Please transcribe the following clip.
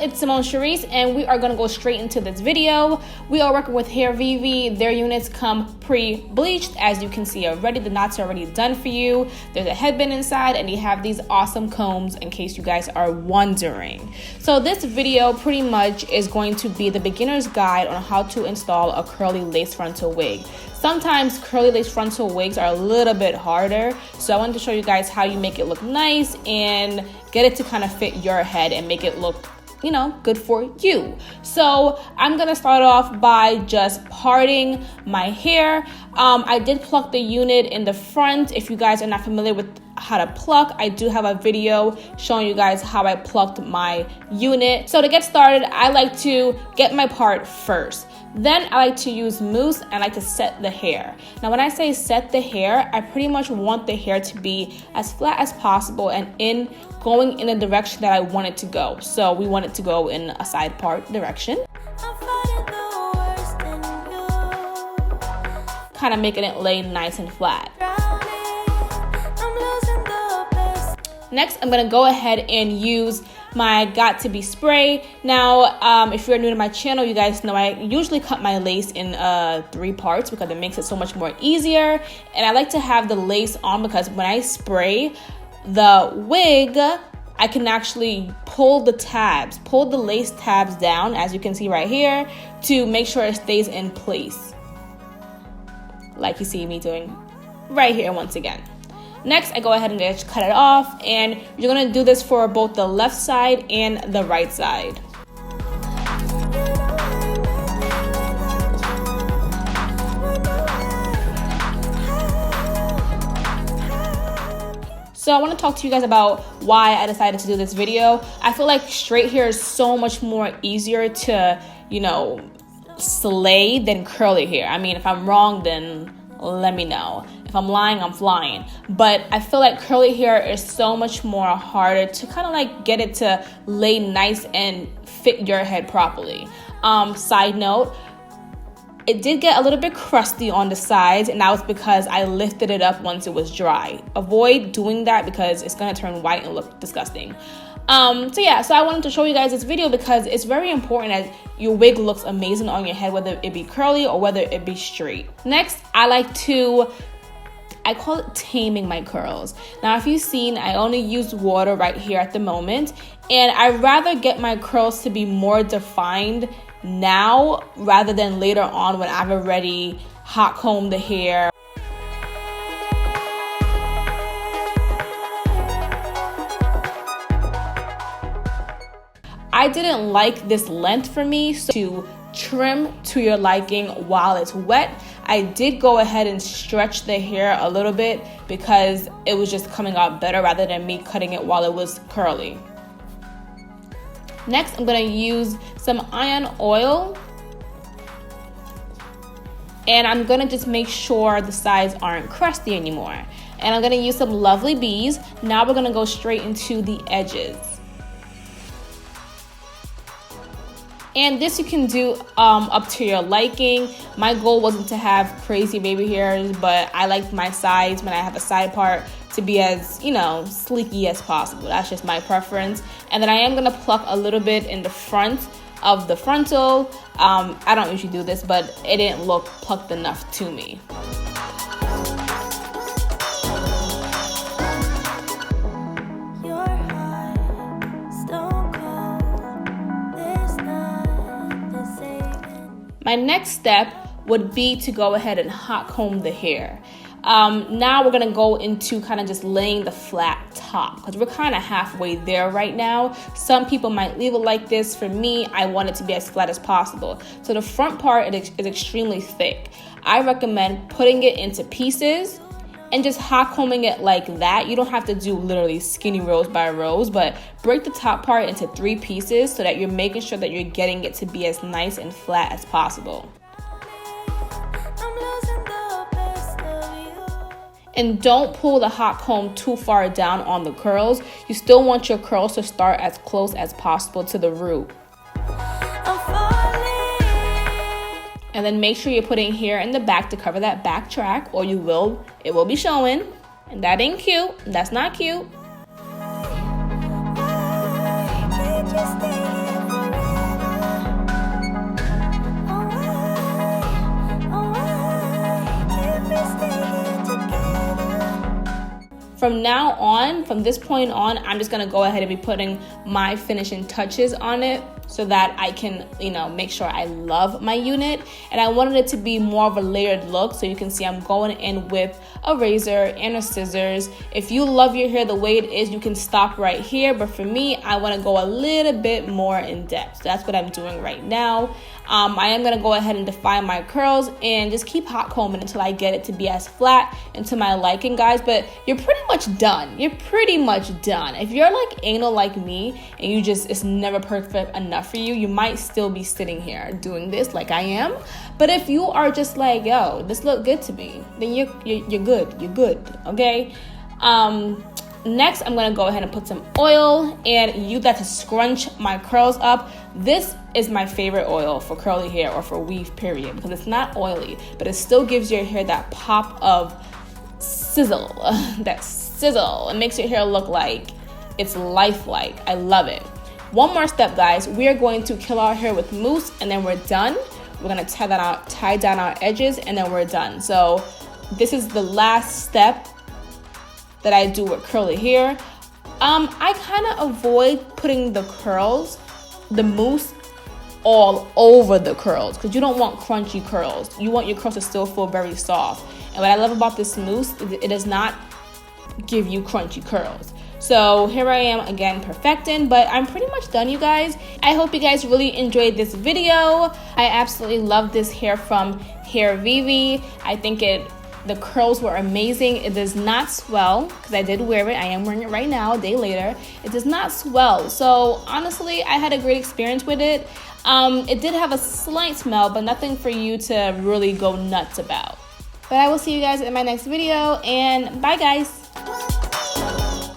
it's Simone Sharice, and we are going to go straight into this video. We are working with Hair VIVI. Their units come pre-bleached. As you can see already, the knots are already done for you. There's a headband inside, and you have these awesome combs in case you guys are wondering. So this video pretty much is going to be the beginner's guide on how to install a curly lace frontal wig. Sometimes curly lace frontal wigs are a little bit harder, so I wanted to show you guys how you make it look nice and get it to kind of fit your head and make it look, you know, good for you. So I'm gonna start off by just parting my hair. I did pluck the unit in the front. If you guys are not familiar with how to pluck, I do have a video showing you guys how I plucked my unit. So to get started, I like to get my part first. Then I like to use mousse and I like to set the hair. Now when I say set the hair, I pretty much want the hair to be as flat as possible and going in the direction that I want it to go. So we want it to go in a side part direction. Kind of making it lay nice and flat. Next, I'm gonna go ahead and use my Got To Be spray. Now, if you're new to my channel, you guys know I usually cut my lace in 3 parts because it makes it so much more easier. And I like to have the lace on because when I spray the wig, I can actually pull the lace tabs down, as you can see right here, to make sure it stays in place. Like you see me doing right here once again. Next, I go ahead and just cut it off, and you're gonna do this for both the left side and the right side. So I want to talk to you guys about why I decided to do this video. I feel like straight hair is so much more easier to, you know, slay than curly hair. I mean, if I'm wrong, then let me know. If I'm lying, I'm flying. But I feel like curly hair is so much more harder to kind of like get it to lay nice and fit your head properly. Side note, it did get a little bit crusty on the sides, and that was because I lifted it up once it was dry. Avoid doing that because it's gonna turn white and look disgusting. So I wanted to show you guys this video because it's very important that your wig looks amazing on your head, whether it be curly or whether it be straight. Next, I call it taming my curls. Now, if you've seen, I only use water right here at the moment, and I'd rather get my curls to be more defined now rather than later on when I've already hot combed the hair. I didn't like this length for me, so to trim to your liking while it's wet, I did go ahead and stretch the hair a little bit because it was just coming out better rather than me cutting it while it was curly. Next, I'm going to use some iron oil, and I'm going to just make sure the sides aren't crusty anymore. And I'm going to use some lovely bees. Now we're going to go straight into the edges. And this you can do up to your liking. My goal wasn't to have crazy baby hairs, but I like my sides when I have a side part to be as, you know, sleeky as possible. That's just my preference. And then I am gonna pluck a little bit in the front of the frontal. I don't usually do this, but it didn't look plucked enough to me. My next step would be to go ahead and hot comb the hair. Now we're gonna go into kind of just laying the flat top because we're kind of halfway there right now. Some people might leave it like this. For me, I want it to be as flat as possible. So the front part is extremely thick. I recommend putting it into pieces and just hot combing it like that. You don't have to do literally skinny rows by rows, but break the top part into 3 pieces so that you're making sure that you're getting it to be as nice and flat as possible. And don't pull the hot comb too far down on the curls. You still want your curls to start as close as possible to the root. And then make sure you're putting hair in the back to cover that back track, or it will be showing. And that ain't cute. That's not cute. from now on, from this point on, I'm just gonna go ahead and be putting my finishing touches on it so that I can, make sure I love my unit. And I wanted it to be more of a layered look, so you can see I'm going in with a razor and a scissors. If you love your hair the way it is, you can stop right here, but for me, I want to go a little bit more in depth. So that's what I'm doing right now. I am going to go ahead and define my curls and just keep hot combing until I get it to be as flat and to my liking, guys. But you're pretty much done. You're pretty much done. If you're like anal like me and it's never perfect enough for you, you might still be sitting here doing this like I am. But if you are just like, yo, this look good to me, then you're good. You're good, okay? Next, I'm gonna go ahead and put some oil and use that to scrunch my curls up. This is my favorite oil for curly hair or for weave, period, because it's not oily, but it still gives your hair that pop of sizzle, that sizzle. It makes your hair look like it's lifelike. I love it. One more step, guys. We are going to kill our hair with mousse, and then we're done. We're gonna tie down our edges, and then we're done. So this is the last step that I do with curly hair. I kind of avoid putting the mousse all over the curls, because you don't want crunchy curls. You want your curls to still feel very soft. And what I love about this mousse is it does not give you crunchy curls. So here I am again perfecting, but I'm pretty much done, you guys. I hope you guys really enjoyed this video. I absolutely love this hair from Hair VIVI. I think the curls were amazing. It does not swell, because I did wear it. I am wearing it right now, a day later. It does not swell. So honestly, I had a great experience with it. It did have a slight smell, but nothing for you to really go nuts about. But I will see you guys in my next video, and bye guys.